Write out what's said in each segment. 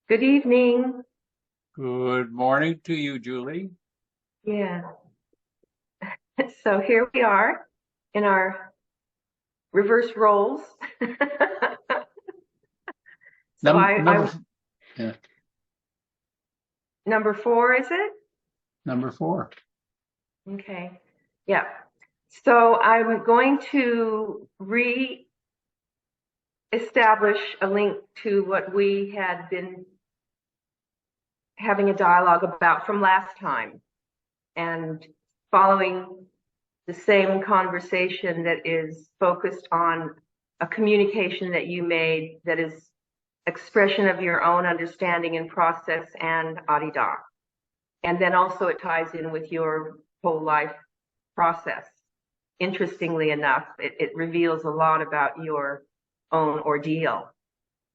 Good evening. Good morning to you, Julie. Yeah. So here we are in our reverse roles. So Number, yeah, number 4, is it? number 4. Okay. Yeah. So I'm going to re-establish a link to what we had been having a dialogue about from last time, and following the same conversation that is focused on a communication that you made that is expression of your own understanding and process and Adida. And then also it ties in with your whole life process. Interestingly enough, it reveals a lot about your own ordeal.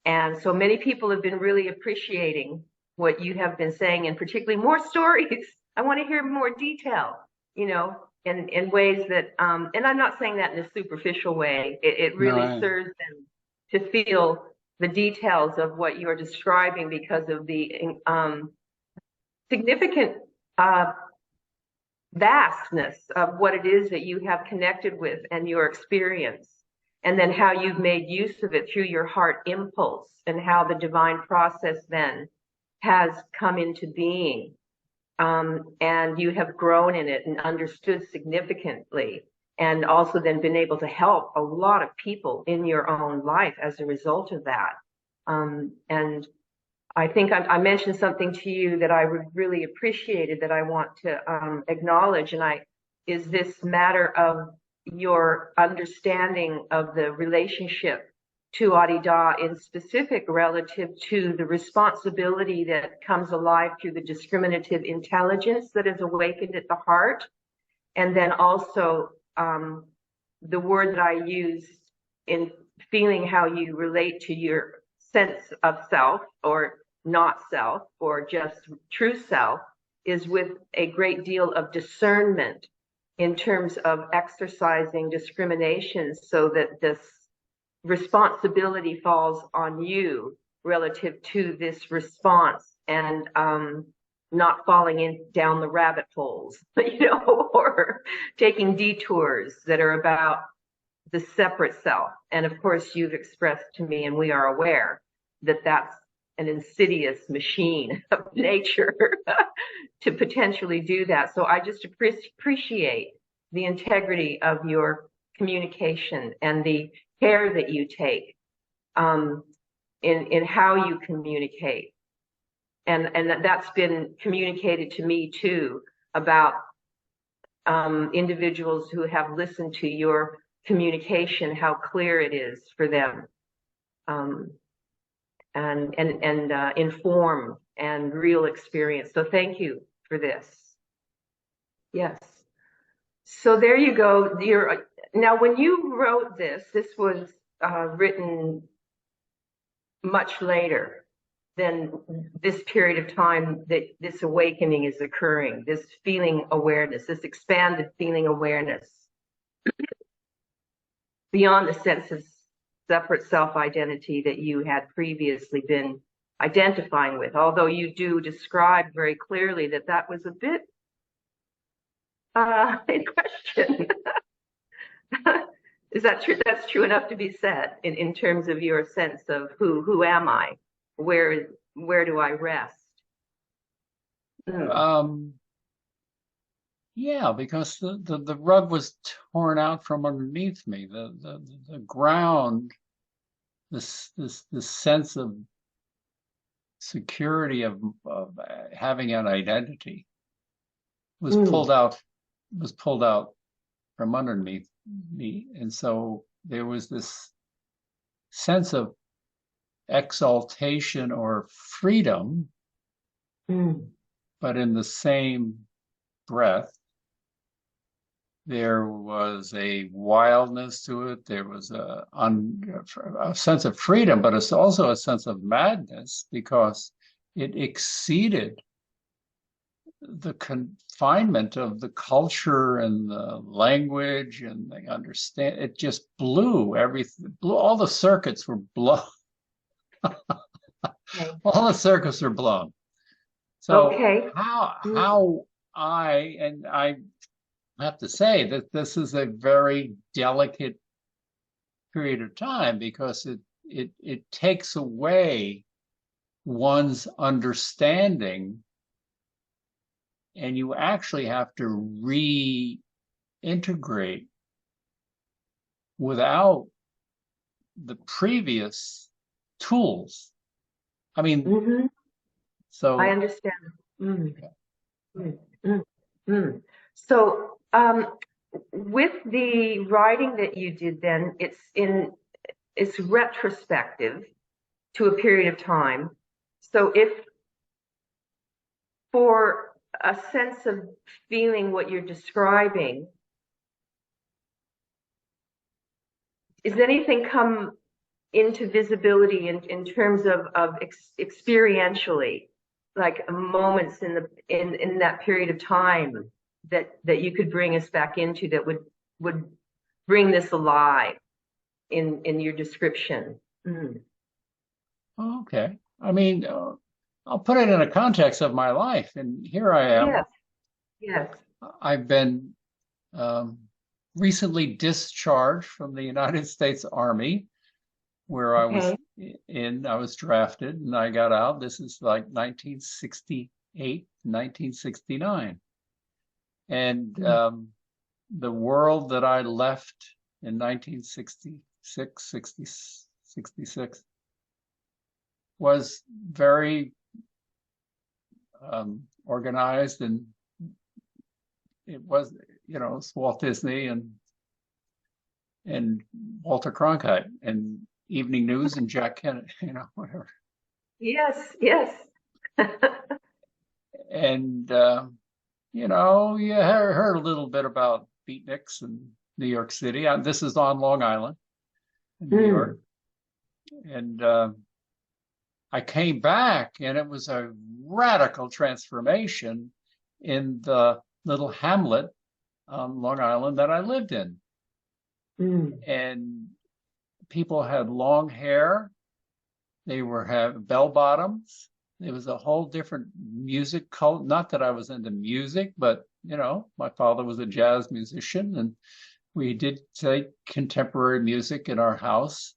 And so many people have been really appreciating what you have been saying, and particularly more stories. I want to hear more detail, in ways that, and I'm not saying that in a superficial way. It No, really serves them to feel the details of what you're describing because of the significant vastness of what it is that you have connected with and your experience, and then how you've made use of it through your heart impulse, and how the divine process then has come into being. And you have grown in it and understood significantly, and also then been able to help a lot of people in your own life as a result of that. And I think I mentioned something to you that I really appreciated that I want to acknowledge, and is this matter of your understanding of the relationship to Adida, in specific relative to the responsibility that comes alive through the discriminative intelligence that is awakened at the heart. And then also the word that I used in feeling how you relate to your sense of self, or not self, or just true self, is with a great deal of discernment in terms of exercising discrimination, so that this responsibility falls on you relative to this response, and not falling in down the rabbit holes, or taking detours that are about the separate self. And of course, you've expressed to me, and we are aware that that's an insidious machine of nature to potentially do that. So I just appreciate the integrity of your communication and the care that you take in how you communicate. And that's been communicated to me too, about individuals who have listened to your communication, how clear it is for them, and informed and real experience. So thank you for this. Yes. So there you go. Now, when you wrote this was written much later than this period of time that this awakening is occurring, this feeling awareness, this expanded feeling awareness, beyond the sense of separate self-identity that you had previously been identifying with, although you do describe very clearly that that was a bit in question. Is that true? That's true enough to be said in terms of your sense of who am I? Where do I rest? Yeah, because the rug was torn out from underneath me. The ground, this sense of security of having an identity was pulled out from underneath me. And so there was this sense of exaltation or freedom, but in the same breath, there was a wildness to it. There was a sense of freedom, but it's also a sense of madness, because it exceeded the confinement of the culture and the language and the understand, it just blew everything, blew, all the circuits were blown. Okay. All the circuits are blown. So Okay. how I have to say that this is a very delicate period of time because it takes away one's understanding, and you actually have to reintegrate without the previous tools. I mean, Mm-hmm. I so understand. Mm, mm, mm, mm. So, with the writing that you did then, it's retrospective to a period of time. So if for a sense of feeling what you're describing, is anything come into visibility in terms of experientially, like moments in that period of time that you could bring us back into that would bring this alive in your description? Mm. okay. I mean, I'll put it in a context of my life, and here I am. Yes, yes. I've been um, recently discharged from the United States Army, where Okay. I was drafted and I got out. This is like 1968, 1969. And Mm. the world that I left in 1966, 66 was very organized, and it was, it's Walt Disney and Walter Cronkite and Evening News and Jack Kennedy, whatever. Yes, yes. And you heard a little bit about beatniks in New York City. This is on Long Island in New Mm. York. And I came back, and it was a radical transformation in the little hamlet on Long Island that I lived in. Mm. And people had long hair. They have bell bottoms. It was a whole different music cult. Not that I was into music, but my father was a jazz musician, and we did take contemporary music in our house.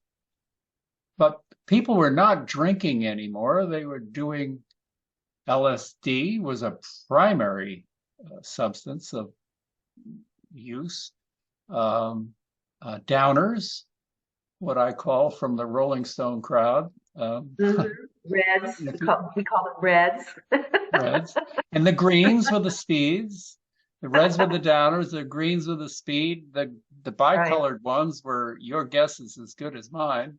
But people were not drinking anymore. They were doing LSD was a primary substance of use. Downers, what I call from the Rolling Stone crowd. Mhm. Reds, we call them reds. Reds. And the greens were the speeds. The reds were the downers, the greens were the speed. The Right, bicolored ones were your guess is as good as mine.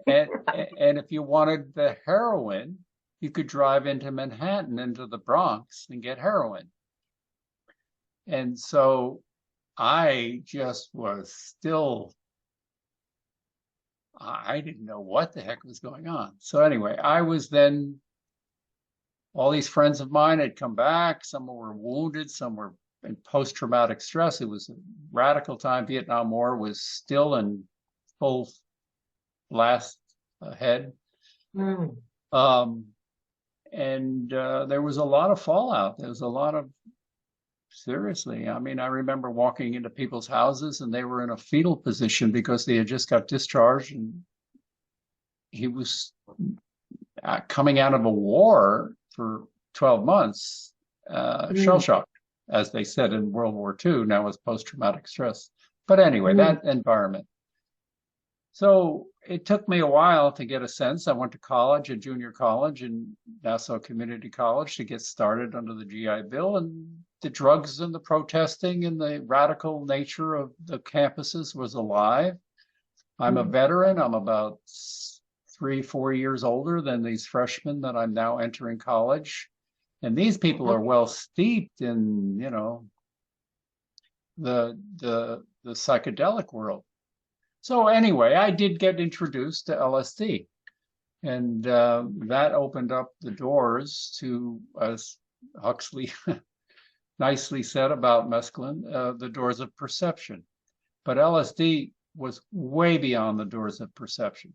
And right. and if you wanted the heroin, you could drive into Manhattan, into the Bronx, and get heroin. And so I just was still, I didn't know what the heck was going on. So anyway, I was then, all these friends of mine had come back. Some were wounded, some were in post-traumatic stress. It was a radical time. Vietnam War was still in full blast ahead. Mm. Um, and there was a lot of fallout. There was a lot of, seriously, I mean, I remember walking into people's houses and they were in a fetal position because they had just got discharged, and he was coming out of a war for 12 months, shell Mm. shocked, as they said in World War II. Now it's post-traumatic stress. But anyway, Mm. that environment. So it took me a while to get a sense. I went to college, a junior college in Nassau Community College, to get started under the GI Bill, and the drugs and the protesting and the radical nature of the campuses was alive. I'm a Mm. veteran. I'm about 3, 4 years older than these freshmen that I'm now entering college. And these people are well steeped in, the psychedelic world. So anyway, I did get introduced to LSD, and that opened up the doors to us Huxley nicely said about mescaline, the doors of perception. But LSD was way beyond the doors of perception.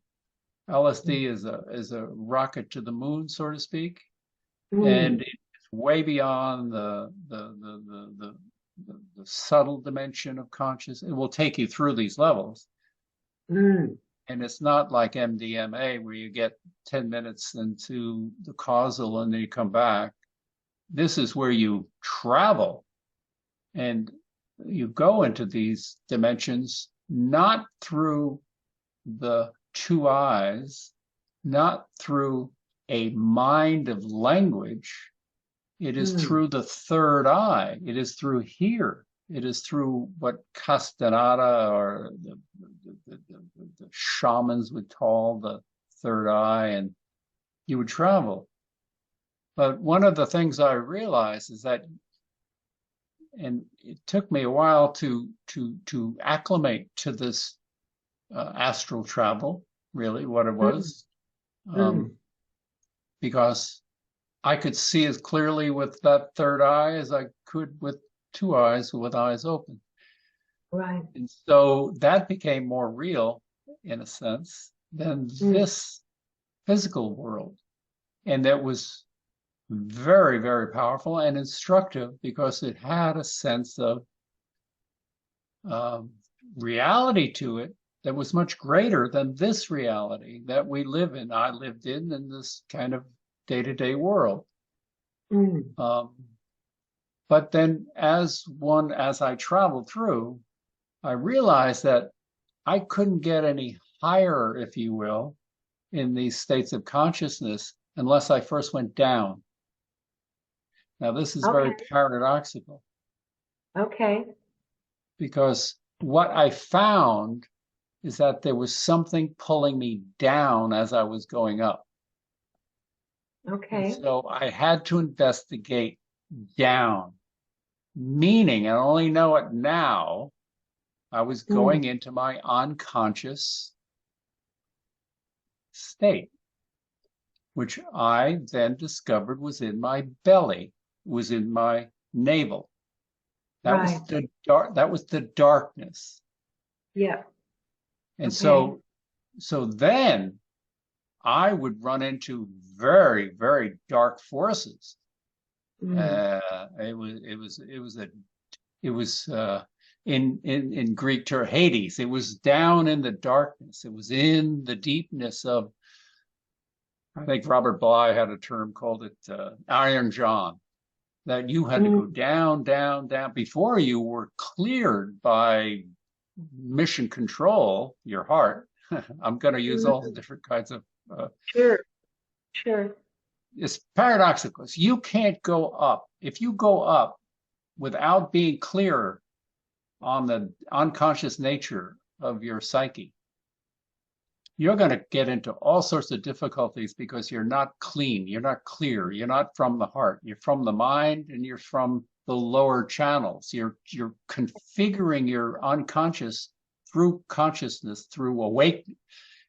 LSD is a rocket to the moon, so to speak, and it's way beyond the subtle dimension of consciousness. It will take you through these levels. And it's not like MDMA where you get 10 minutes into the causal and then you come back. This is where you travel and you go into these dimensions, not through the two eyes, not through a mind of language. It is through the third eye. It is through here. It is through what Castaneda or the shamans would call the third eye, and you would travel. But one of the things I realized is that, and it took me a while to acclimate to this astral travel, really what it was, because I could see as clearly with that third eye as I could with two eyes, with eyes open. Right. And so that became more real, in a sense, than this physical world. And that was very, very powerful and instructive because it had a sense of reality to it that was much greater than this reality that we live in. I lived in this kind of day-to-day world. But then as I traveled through, I realized that I couldn't get any higher, if you will, in these states of consciousness unless I first went down. Now, this is very paradoxical. Okay. Because what I found is that there was something pulling me down as I was going up. Okay. And so I had to investigate down, meaning, I only know it now, I was going into my unconscious state, which I then discovered was in my belly, was in my navel. That was the dark. That was the darkness. Yeah. And so then I would run into very, very dark forces. It was in Greek term Hades. It was down in the darkness. It was in the deepness of, I think Robert Bly had a term called it Iron John, that you had to go down, down, down before you were cleared by mission control, your heart. I'm going to use all the different kinds of. Sure. It's paradoxical. You can't go up. If you go up without being clear on the unconscious nature of your psyche, you're going to get into all sorts of difficulties because you're not clean, you're not clear, you're not from the heart, you're from the mind, and you're from the lower channels. You're configuring your unconscious through consciousness, through awakening.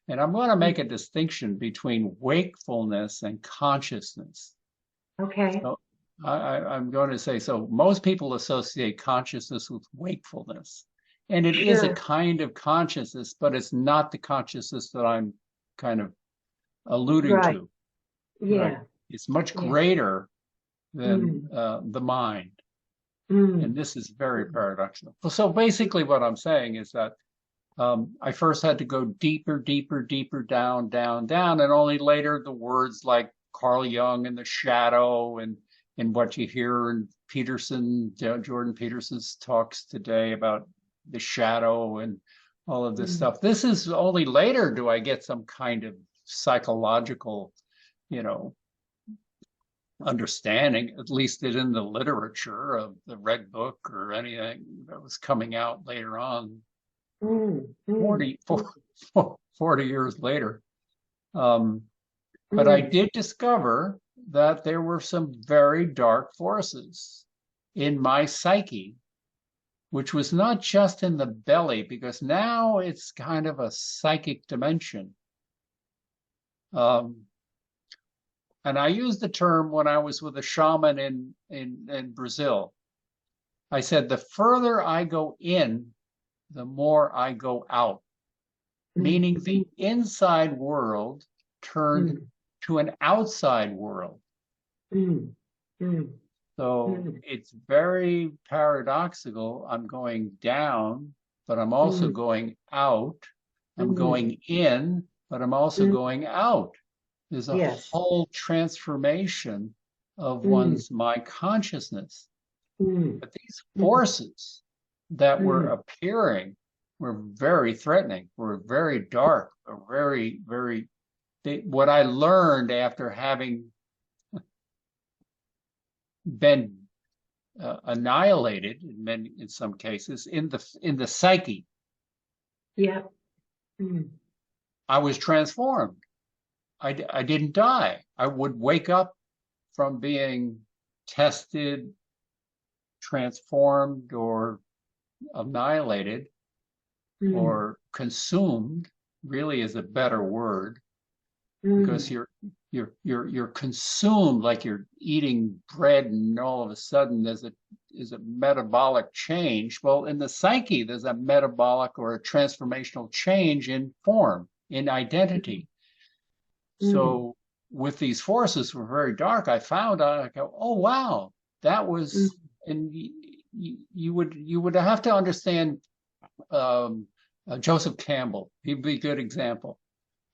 And I'm going to make a distinction between wakefulness and consciousness. Okay. So I'm going to say, so most people associate consciousness with wakefulness. And it is a kind of consciousness, but it's not the consciousness that I'm kind of alluding to. Yeah. Right? It's much greater than the mind. And this is very paradoxical. So basically what I'm saying is that I first had to go deeper, deeper, deeper down, down, down. And only later the words like Carl Jung and the shadow and what you hear in Jordan Peterson's talks today about the shadow and all of this stuff. This is only later do I get some kind of psychological, understanding, at least in the literature of the Red Book or anything that was coming out later on, 40 years later. But I did discover that there were some very dark forces in my psyche, which was not just in the belly, because now it's kind of a psychic dimension. and I used the term when I was with a shaman in Brazil. I said, the further I go in, the more I go out, meaning the inside world turned to an outside world. So it's very paradoxical. I'm going down, but I'm also going out. I'm going in, but I'm also going out. There's a Yes. whole transformation of one's mind consciousness. But these forces that were appearing were very threatening, were very dark, were very, very. What I learned after having been annihilated in some cases in the psyche, Yeah. I was transformed. I didn't die. I would wake up from being tested, transformed, or annihilated, or consumed. Really is a better word, because you're consumed like you're eating bread, and all of a sudden there's a metabolic change. Well, in the psyche, there's a metabolic or a transformational change in form, in identity. So with these forces were very dark, I found out, I go, oh wow, that was, and you would have to understand Joseph Campbell. He'd be a good example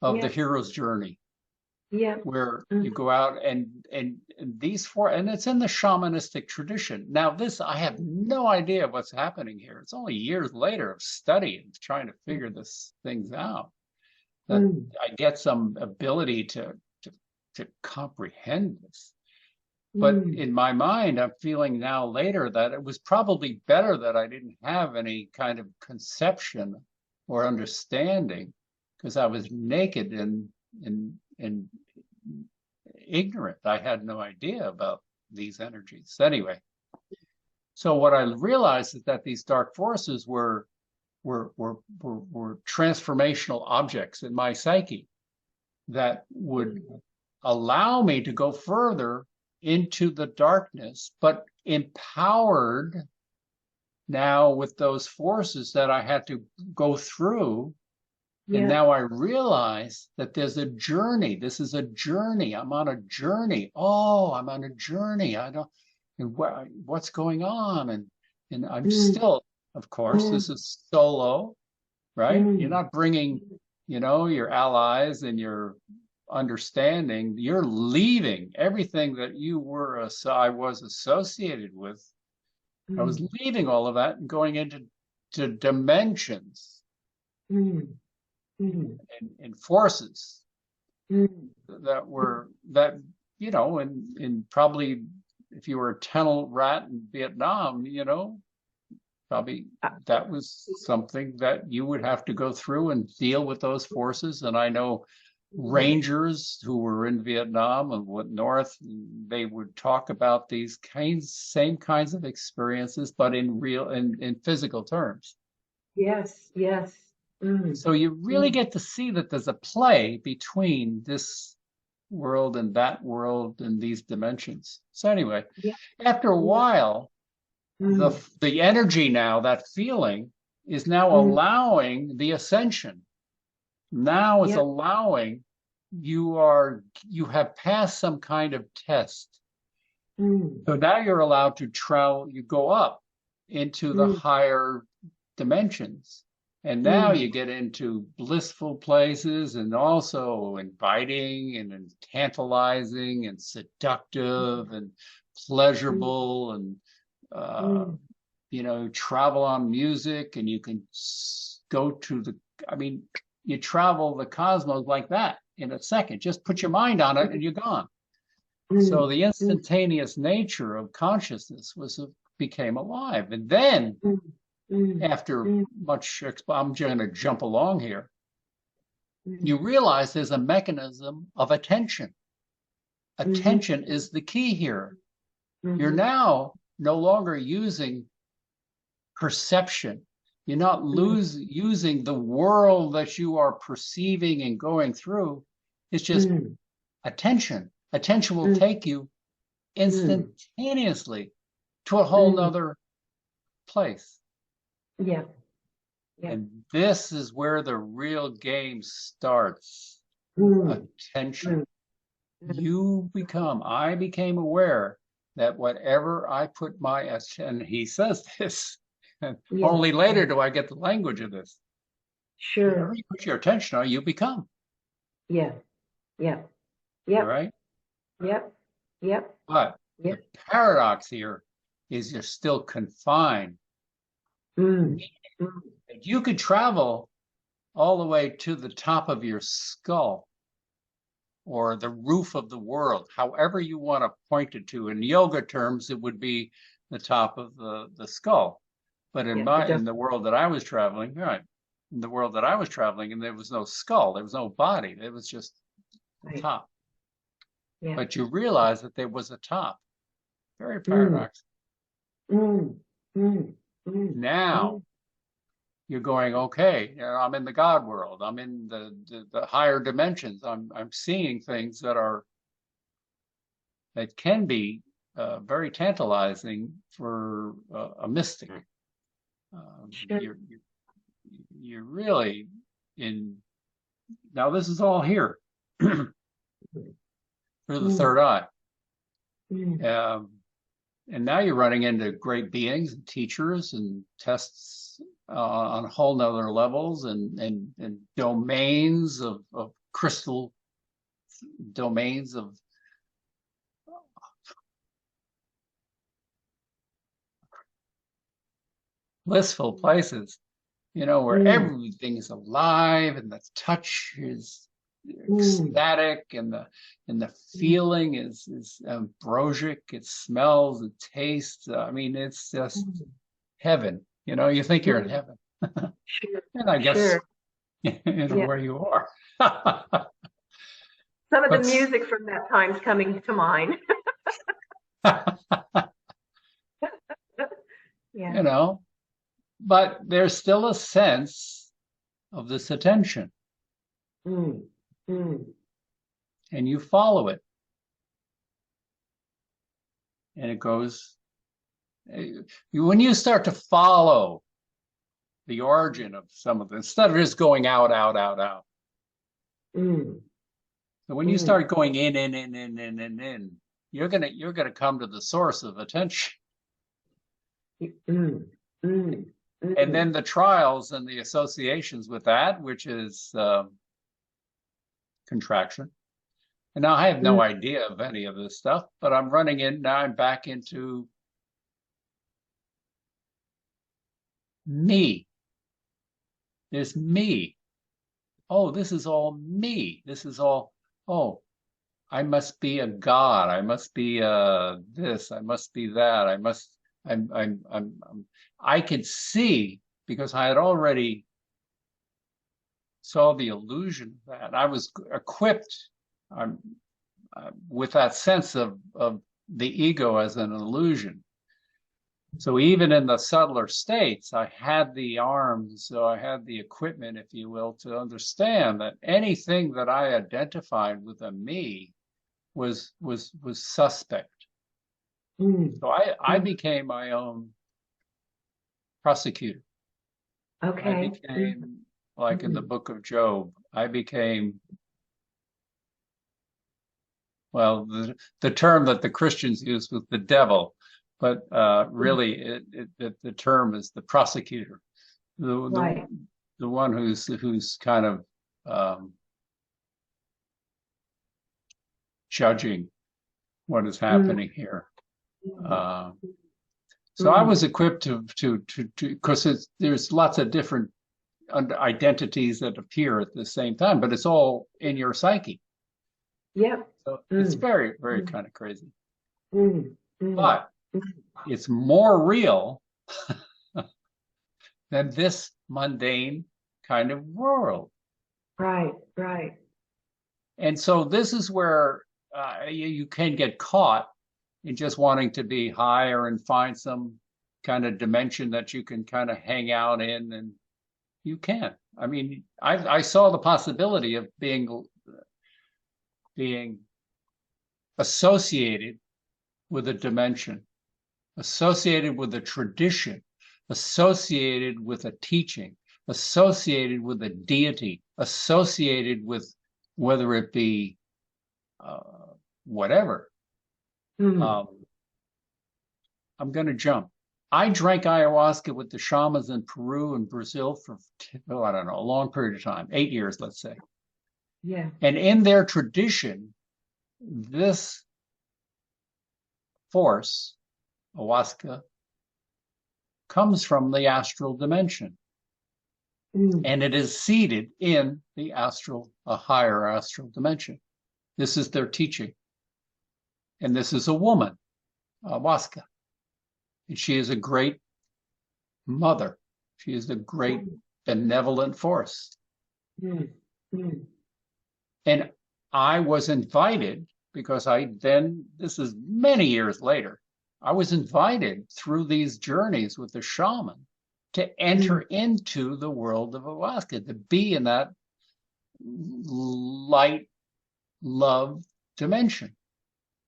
of the hero's journey. Yeah. Where you go out and these four, and it's in the shamanistic tradition. Now, this, I have no idea what's happening here. It's only years later of studying, trying to figure this things out, that I get some ability to comprehend this. But in my mind, I'm feeling now later that it was probably better that I didn't have any kind of conception or understanding, because I was naked and ignorant. I had no idea about these energies. Anyway, so what I realized is that these dark forces were transformational objects in my psyche that would allow me to go further into the darkness, but empowered now with those forces that I had to go through. And now I realize that there's a journey. This is a journey. I'm on a journey. Oh, I'm on a journey. I don't, and what's going on? And I'm still, of course, this is solo, right? You're not bringing, your allies and your understanding. You're leaving everything that I was associated with. I was leaving all of that and going into dimensions. And forces that and probably if you were a tunnel rat in Vietnam, probably that was something that you would have to go through and deal with those forces. And I know rangers who were in Vietnam and went north, they would talk about these same kinds of experiences, but in physical terms. Yes. So you really get to see that there's a play between this world and that world and these dimensions. So anyway, after a while, the energy now, that feeling, is now allowing the ascension. Now it's allowing you have passed some kind of test. So now you're allowed to travel, you go up into the higher dimensions. And now you get into blissful places, and also inviting and tantalizing and seductive and pleasurable, and travel on music, and you can go to you travel the cosmos like that in a second. Just put your mind on it and you're gone. So the instantaneous nature of consciousness became alive. And then after much, I'm going to jump along here, you realize there's a mechanism of attention. Attention is the key here. You're now no longer using perception. You're not using the world that you are perceiving and going through. It's just attention. Attention will take you instantaneously to a whole nother place. Yeah. Yeah. And this is where the real game starts. Attention. I became aware that whatever I put my attention, he says this, and only later do I get the language of this. Sure. Whatever you put your attention on, you become. Yeah. Yeah. Yep. Right? Yep. Yep. But the paradox here is you're still confined. You could travel all the way to the top of your skull or the roof of the world, however you want to point it to. In yoga terms, it would be the top of the skull. But in the world that I was traveling, right, in the world that I was traveling, and there was no skull, there was no body, it was just the top. Yeah. But you realize that there was a top. Very paradoxical. Now you're going, okay, I'm in the God world. I'm in the higher dimensions. I'm seeing things that can be very tantalizing for a mystic. Sure. You're really in. Now this is all here through the third eye. And now you're running into great beings and teachers and tests on whole nother levels and domains of crystal domains of blissful places, where everything's alive and the touch is ecstatic and the feeling is ambrosic. It smells, it tastes. I mean, it's just heaven. You think you're in heaven. Sure. And I guess where you are. Some of the music from that time's coming to mind. But there's still a sense of this attention. And you follow it. And it goes, when you start to follow the origin of some of this, instead of just going out. So when you start going in, you're gonna come to the source of attention. And then the trials and the associations with that, which is contraction. And now I have no idea of any of this stuff, but I'm running in now. I'm back into me. There's me. Oh, this is all me. This is all. Oh, I must be a god. I must be this. I must be that. I could see, because I had already saw the illusion of that. I was equipped with that sense of the ego as an illusion. So even in the subtler states, I had the arms, so I had the equipment, if you will, to understand that anything that I identified with a me was suspect. So I became my own prosecutor. Okay. I became, like in the book of Job, I became, well, the term that the Christians use was the devil, but really the term is the prosecutor, the one who's kind of judging what is happening here. So I was equipped to because there's lots of different identities that appear at the same time, but it's all in your psyche. Yeah. So it's very, very kind of crazy. But it's more real than this mundane kind of world. Right. And so this is where you can get caught in just wanting to be higher and find some kind of dimension that you can kind of hang out in, and you can't. I mean, I saw the possibility of being associated with a dimension, associated with a tradition, associated with a teaching, associated with a deity, associated with whether it be whatever. Mm. I'm going to jump. I drank ayahuasca with the shamans in Peru and Brazil for, oh, I don't know, a long period of time, 8 years, let's say. Yeah. And in their tradition, this force, ayahuasca, comes from the astral dimension. Mm. And it is seated in the astral, a higher astral dimension. This is their teaching. And this is a woman, ayahuasca. And she is a great mother. She is a great benevolent force. Mm. Mm. And I was invited because this is many years later, I was invited through these journeys with the shaman to enter into the world of ayahuasca, to be in that light, love dimension.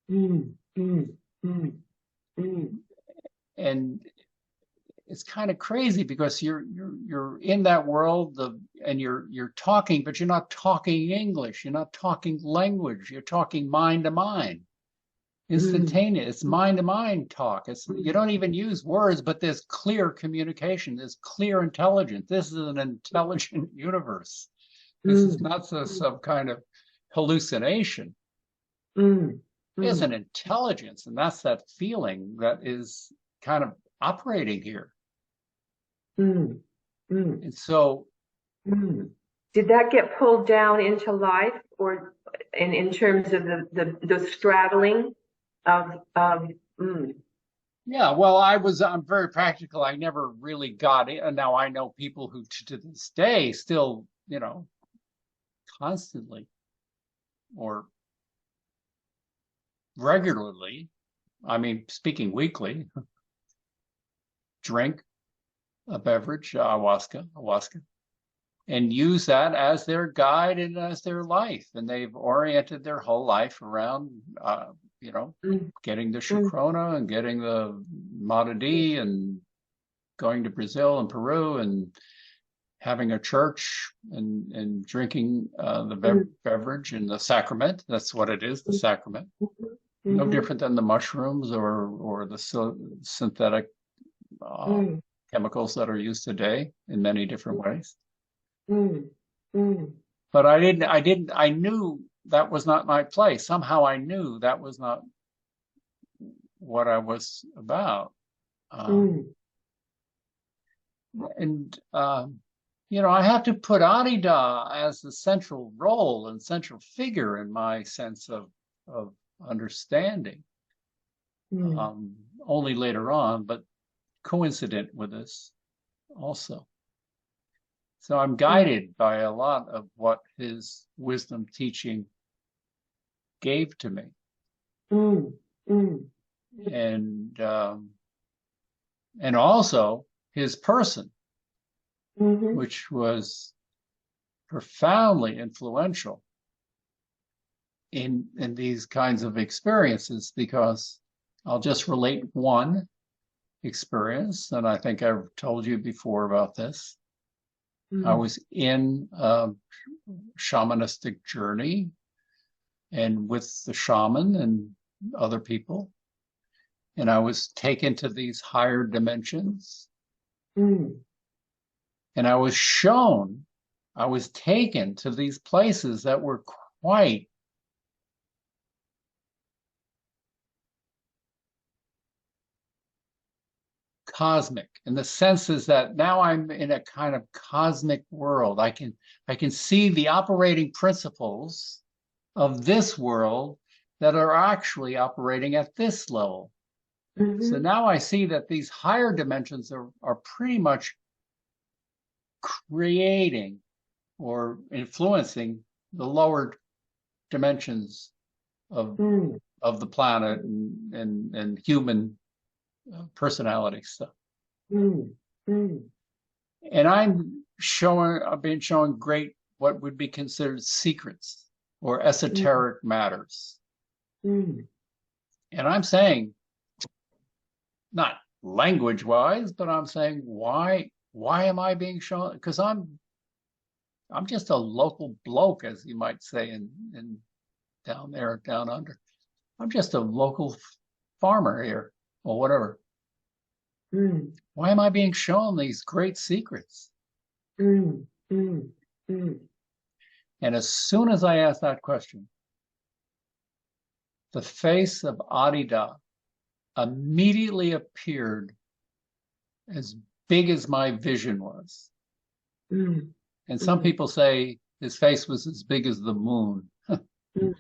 Mm. Mm. Mm. Mm. And it's kind of crazy because you're in that world and you're talking, but you're not talking English. You're not talking language. You're talking mind to mind, instantaneous. It's mind to mind talk. You don't even use words, but there's clear communication. There's clear intelligence. This is an intelligent universe. This is not some kind of hallucination. There's an intelligence, and that's that feeling that is kind of operating here. And so, did that get pulled down into life, or in terms of the straddling of yeah, well, I'm very practical. I never really got it. And now I know people who to this day still, constantly or regularly, I mean, speaking weekly, drink a beverage, ayahuasca, and use that as their guide and as their life. And they've oriented their whole life around, getting the Shukrona and getting the Madadi and going to Brazil and Peru and having a church and drinking the beverage and the sacrament. That's what it is, the sacrament. No different than the mushrooms or the synthetic chemicals that are used today in many different ways. But I knew that was not my place. Somehow I knew that was not what I was about. And I have to put Arida as the central role and central figure in my sense of understanding. Only later on, but coincident with this also. So I'm guided by a lot of what his wisdom teaching gave to me. And also his person, which was profoundly influential in these kinds of experiences, because I'll just relate one experience, and I think I've told you before about this. I was in a shamanistic journey and with the shaman and other people, and I was taken to these higher dimensions. And I was taken to these places that were quite cosmic, in the sense is that now I'm in a kind of cosmic world. I can see the operating principles of this world that are actually operating at this level. So now I see that these higher dimensions are pretty much creating or influencing the lower dimensions of the planet and human personality stuff. And I've been showing great, what would be considered secrets or esoteric matters. mm, And I'm saying, not language wise, but I'm saying, why am I being shown? Because I'm just a local bloke, as you might say in down there, down under. I'm just a local farmer here or whatever. mm, Why am I being shown these great secrets? mm, mm, mm, And as soon as I asked that question, the face of Adida immediately appeared as big as my vision was. mm, And some mm, people say his face was as big as the moon. mm,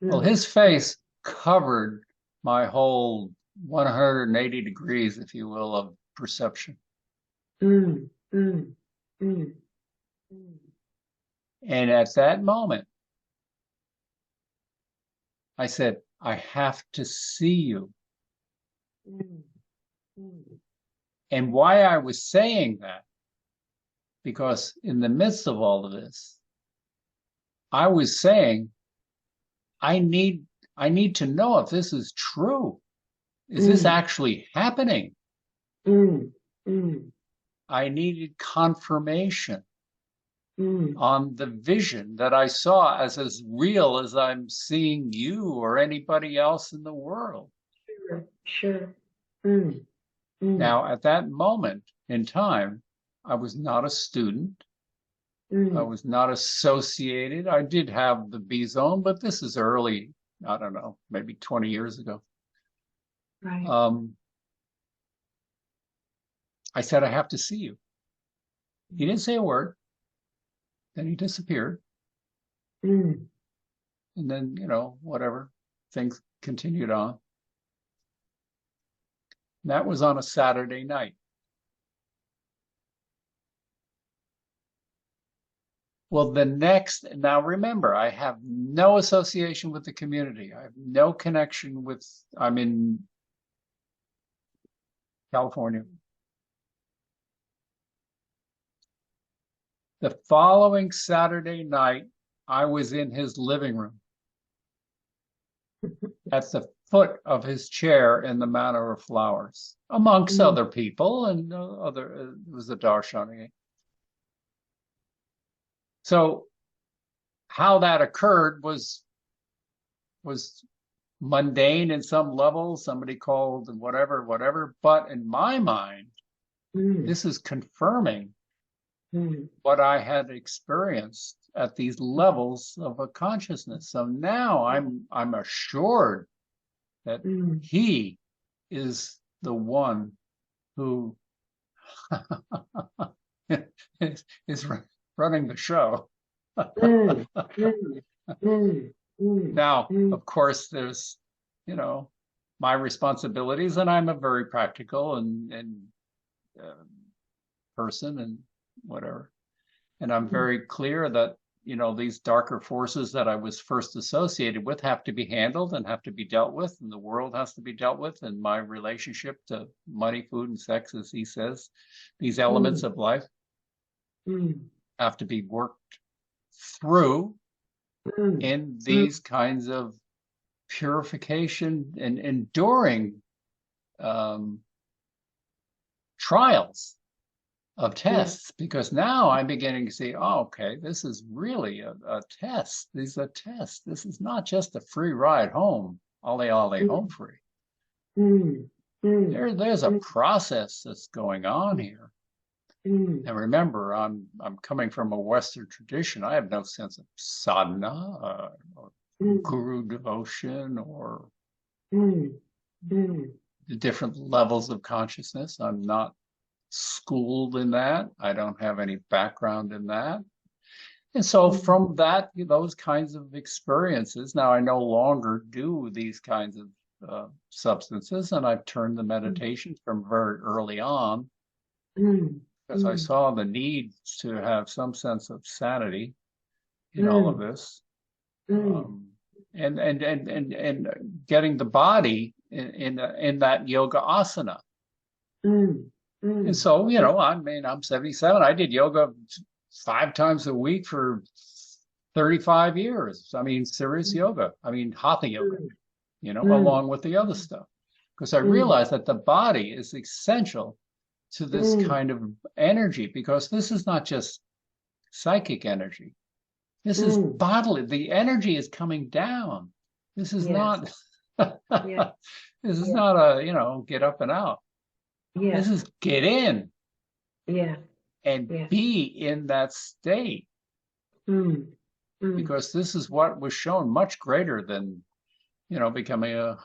Well, mm, his face covered my whole 180 degrees, if you will, of perception. mm, mm, mm, mm, And at that moment, I said, I have to see you. mm, mm, And why I was saying that, because in the midst of all of this, I was saying, I need I need to know if this is true. Is this mm, actually happening? mm, mm, I needed confirmation mm. on the vision that I saw as real as I'm seeing you or anybody else in the world. Sure, sure. Mm, mm, Now, at that moment in time, I was not a student. I mm. was not associated. I did have the B zone, but this is early, I don't know, maybe 20 years ago. Right. Um, I said, I have to see you. He didn't say a word. Then he disappeared. Mm, And then, whatever, things continued on. And that was on a Saturday night. Well, now remember, I have no association with the community. I have no connection with, I'm in California. The following Saturday night, I was in his living room at the foot of his chair in the Manor of Flowers, amongst mm, other people, and it was a darshan. So how that occurred was mundane in some level. Somebody called and whatever. But in my mind, mm, this is confirming mm, what I had experienced at these levels of a consciousness. So now I'm assured that mm, he is the one who is running the show. mm, mm, mm, mm, Now, mm, of course, there's, my responsibilities, and I'm a very practical and uh, person and whatever. And I'm mm, very clear that, these darker forces that I was first associated with have to be handled and have to be dealt with, and the world has to be dealt with, and my relationship to money, food, and sex, as he says, these elements mm, of life mm, have to be worked through mm, in mm. these kinds of purification and enduring um, trials of Yes. tests, because now I'm beginning to see, oh, okay, this is really a test. These are tests. This is not just a free ride home, ollie home Mm, free. mm, mm, There's a mm, process that's going on here. mm, And remember, I'm coming from a Western tradition. I have no sense of sadhana or mm, guru devotion or mm, mm, the different levels of consciousness. I'm not schooled in that. I don't have any background in that. And so mm, from that, those kinds of experiences, now I no longer do these kinds of substances, and I've turned the mm, meditation from very early on mm, because I mm, saw the need to have some sense of sanity in all of mm, this. mm, Um, and getting the body in that yoga asana. mm, And mm, so, I'm 77. I did yoga 5 times a week for 35 years. I mean, serious mm, yoga. I mean, hatha yoga. along with the other stuff. Because I realized that the body is essential to this kind of energy, because this is not just psychic energy. This is bodily. The energy is coming down. This is not, this is not a, get up and out. This is get in and be in that state. Because this is what was shown much greater than, becoming a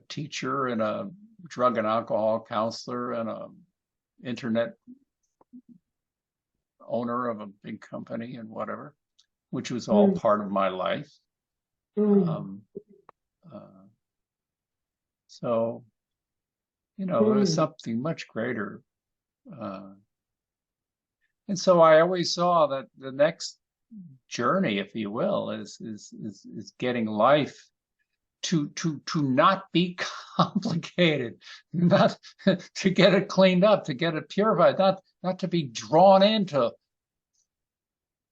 teacher and a drug and alcohol counselor and a internet owner of a big company and whatever, which was all part of my life. So, there's something much greater. And so I always saw that the next journey, if you will, is getting life to not be complicated, not to get it cleaned up, to get it purified, not to be drawn into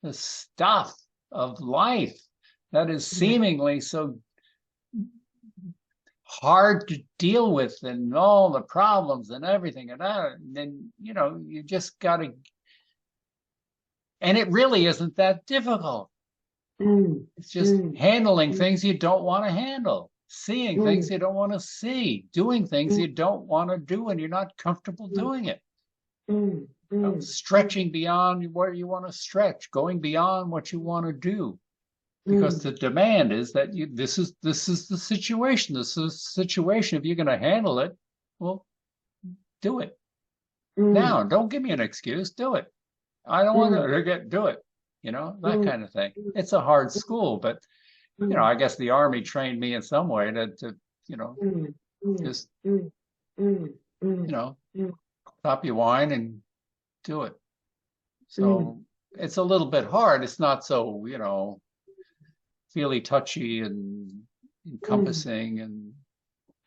the stuff of life that is seemingly so hard to deal with, and all the problems and everything and that. And then, you just got to, and it really isn't that difficult. It's just handling things you don't want to handle, seeing things you don't want to see, doing things you don't want to do and you're not comfortable doing it. Stretching beyond what you want to stretch, going beyond what you want to do. Because the demand is that this is the situation. This is the situation. If you're going to handle it, well, do it. Now, don't give me an excuse. Do it. I don't want to do it. That kind of thing. It's a hard school, but I guess the Army trained me in some way to just stop your whine and do it. So it's a little bit hard. It's not so feely touchy and encompassing and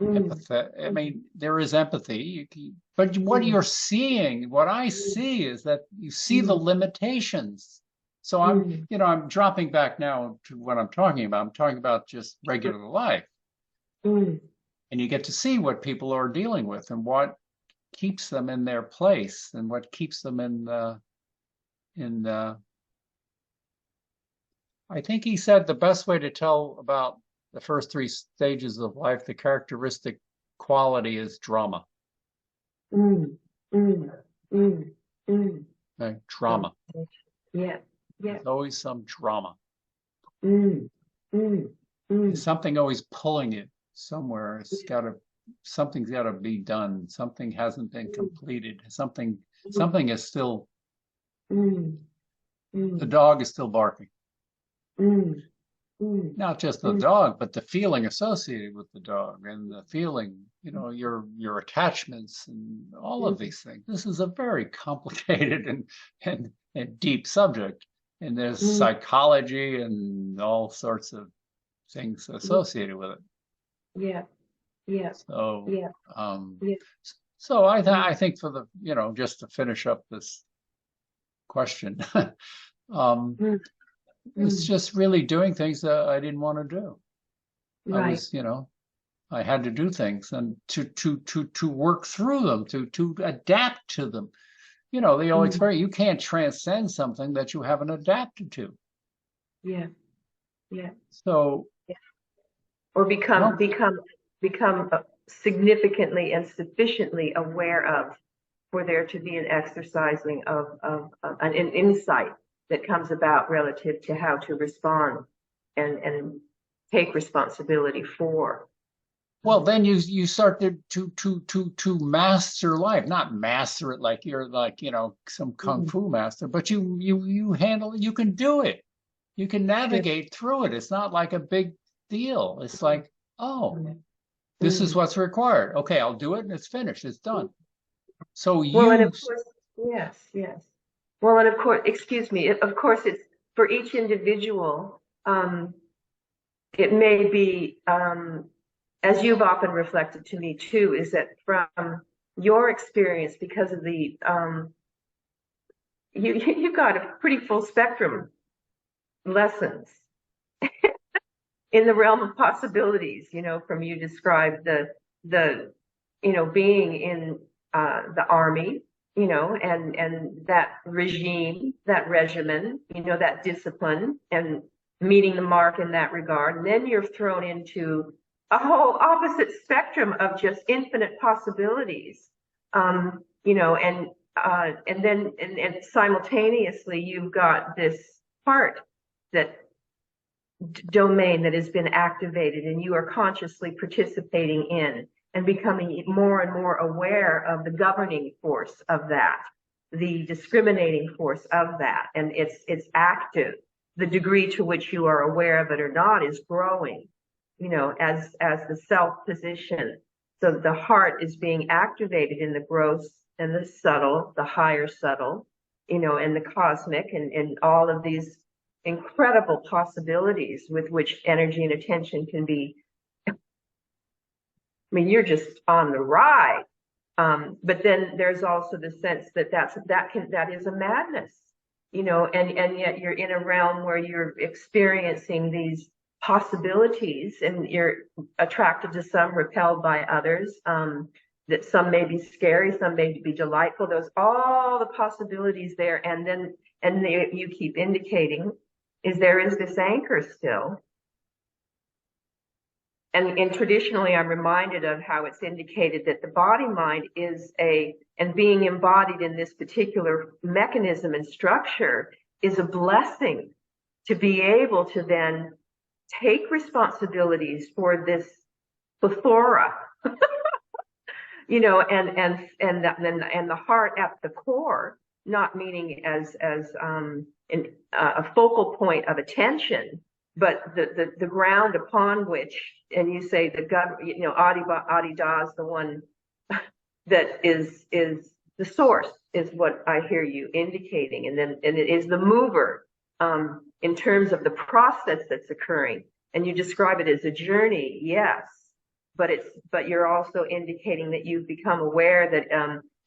empathetic. I mean, there is empathy, but what you're seeing, what I see, is that you see the limitations. So I'm dropping back now to what I'm talking about. I'm talking about just regular life. And you get to see what people are dealing with and what keeps them in their place and what keeps them in I think he said the best way to tell about the first three stages of life, the characteristic quality is drama. Okay, drama. There's always some drama. There's something always pulling you somewhere. Something's got to be done. Something hasn't been completed. Something is still. The dog is still barking. Not just the dog, but the feeling associated with the dog and the feeling, your attachments and all of these things. This is a very complicated and deep subject. And there's psychology and all sorts of things associated with it. So I think for the, just to finish up this question, it's just really doing things that I didn't want to do. Right. I was, I had to do things and to work through them, to adapt to them. The old experience, you can't transcend something that you haven't adapted to. So, or become significantly and sufficiently aware of, for there to be an exercising of an insight that comes about relative to how to respond and take responsibility for. Well, then you start to master life, not master it like you're some kung fu master, but you handle it. You can do it. You can navigate through it. It's not like a big deal. It's like, this is what's required. Okay, I'll do it, and it's finished. It's done. So and of course, yes. Well, and of course, excuse me. Of course, it's for each individual. It may be. As you've often reflected to me too, is that from your experience, because of the, you've got a pretty full spectrum lessons. in the realm of possibilities, from you described the being in the army, and that regime, that regimen, that discipline, and meeting the mark in that regard. And then you're thrown into a whole opposite spectrum of just infinite possibilities, and then simultaneously you've got this heart that domain that has been activated, and you are consciously participating in and becoming more and more aware of the governing force of that, the discriminating force of that, and it's active. The degree to which you are aware of it or not is growing, as the self position. So the heart is being activated in the gross and the subtle, the higher subtle, and the cosmic, and all of these incredible possibilities with which energy and attention can be. I mean, you're just on the ride. But then there's also the sense that that is a madness, and yet you're in a realm where you're experiencing these possibilities, and you're attracted to some, repelled by others. That some may be scary, some may be delightful. There's all the possibilities there, and you keep indicating there is this anchor still. And traditionally, I'm reminded of how it's indicated that the body mind and being embodied in this particular mechanism and structure is a blessing to be able to then take responsibilities for this plethora, and the heart at the core, not meaning as a focal point of attention, but the ground upon which, and you say the God, Adi Da is the one that is the source, is what I hear you indicating, and it is the mover in terms of the process that's occurring. And you describe it as a journey, yes, but you're also indicating that you've become aware that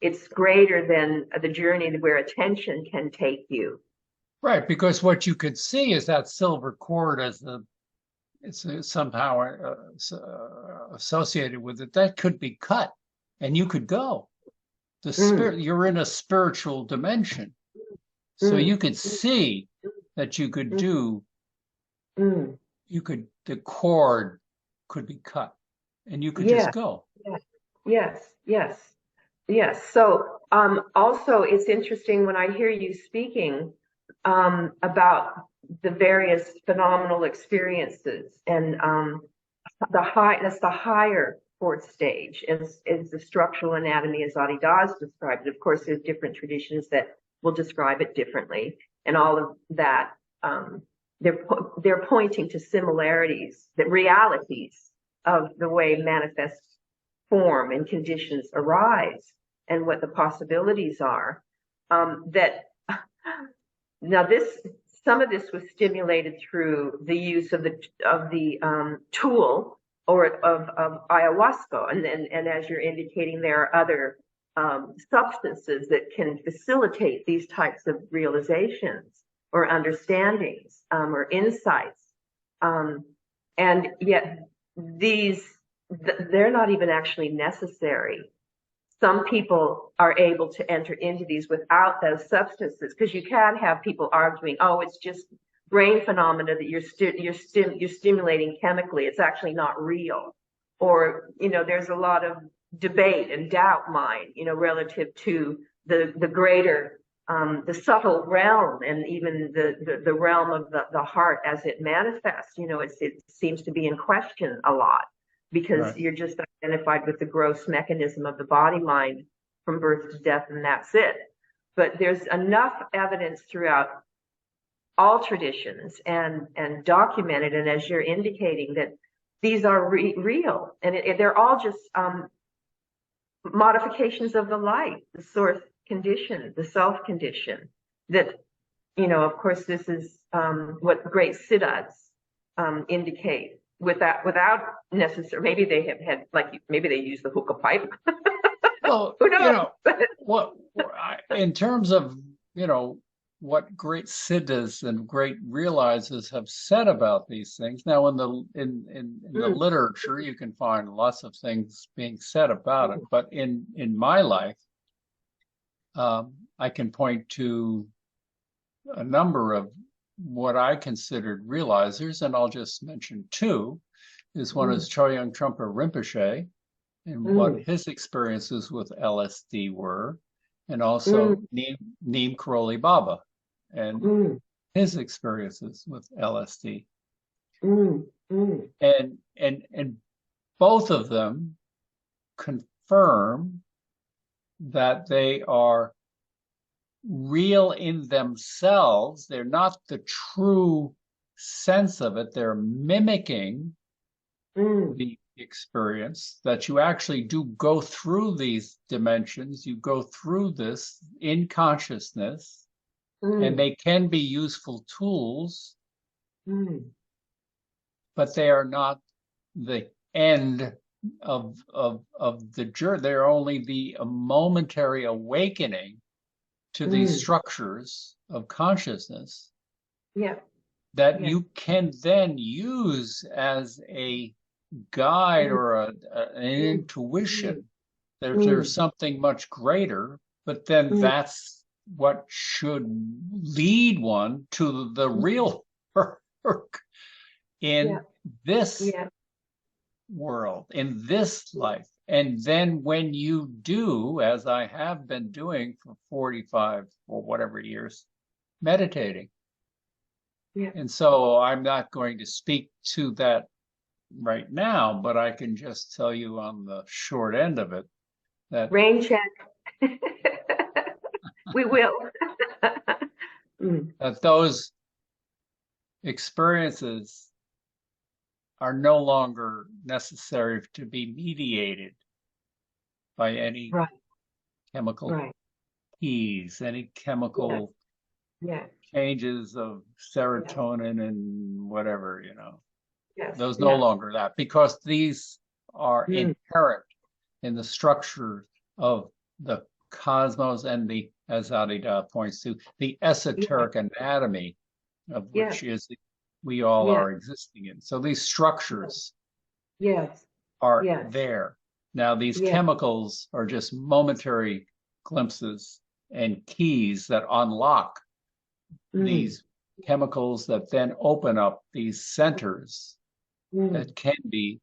it's greater than the journey where attention can take you. Right, because what you could see is that silver cord it's somehow associated with it. That could be cut, and you could go. The spirit, you're in a spiritual dimension, so you could see that you could do. The cord could be cut, and you could just go. Yes. So also, it's interesting when I hear you speaking about the various phenomenal experiences, and that's the higher fourth stage is the structural anatomy as Adi Das described it. Of course, there's different traditions that will describe it differently, and all of that. They're pointing to similarities, the realities of the way manifest form and conditions arise, and what the possibilities are. Now some of this was stimulated through the use of the tool or of ayahuasca, and as you're indicating, there are other substances that can facilitate these types of realizations or understandings or insights, and yet they're not even actually necessary. Some people are able to enter into these without those substances, because you can have people arguing, oh, it's just brain phenomena that you're stimulating chemically. It's actually not real. Or, there's a lot of debate and doubt mind, relative to the greater, the subtle realm, and even the realm of the heart as it manifests. It seems to be in question a lot, because you're just identified with the gross mechanism of the body mind from birth to death, and that's it. But there's enough evidence throughout all traditions and documented, and as you're indicating, that these are real, and they're all just modifications of the light, the source condition, the self condition. That, of course, this is what great siddhas indicate. Without necessary, maybe they have had, maybe they use the hookah pipe. Well, Who knows? in terms of what great siddhas and great realizers have said about these things. Now, in the literature, you can find lots of things being said about it, but in my life, I can point to a number of what I considered realizers, and I'll just mention two. One is Chogyam Trungpa Rinpoche, and what his experiences with LSD were, and also Neem Karoli Baba and his experiences with LSD. And both of them confirm that they are real in themselves. They're not the true sense of it. They're mimicking the experience, that you actually do go through these dimensions. You go through this in consciousness, and they can be useful tools, but they are not the end of the journey. They're only the momentary awakening to these structures of consciousness that you can then use as a guide or an intuition. There's something much greater, but then that's what should lead one to the real work in this world, in this life. And then when you do, as I have been doing for 45 or whatever years, meditating. And so I'm not going to speak to that right now, but I can just tell you on the short end of it that rain check. We will. that those experiences are no longer necessary to be mediated by any chemical keys, any chemical changes of serotonin and whatever, Those no longer that, because these are inherent in the structure of the cosmos and the, as Adida points to, the esoteric anatomy of which is we all are existing in. So these structures are there. Now these chemicals are just momentary glimpses and keys that unlock these chemicals that then open up these centers that can be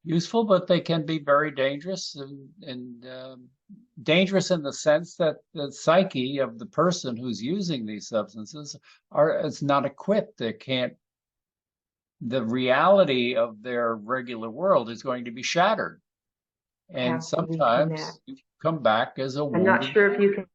useful, but they can be very dangerous, and dangerous in the sense that the psyche of the person who's using these substances is not equipped. They can't. The reality of their regular world is going to be shattered, and sometimes you come back as a wounded. I'm not sure if you can.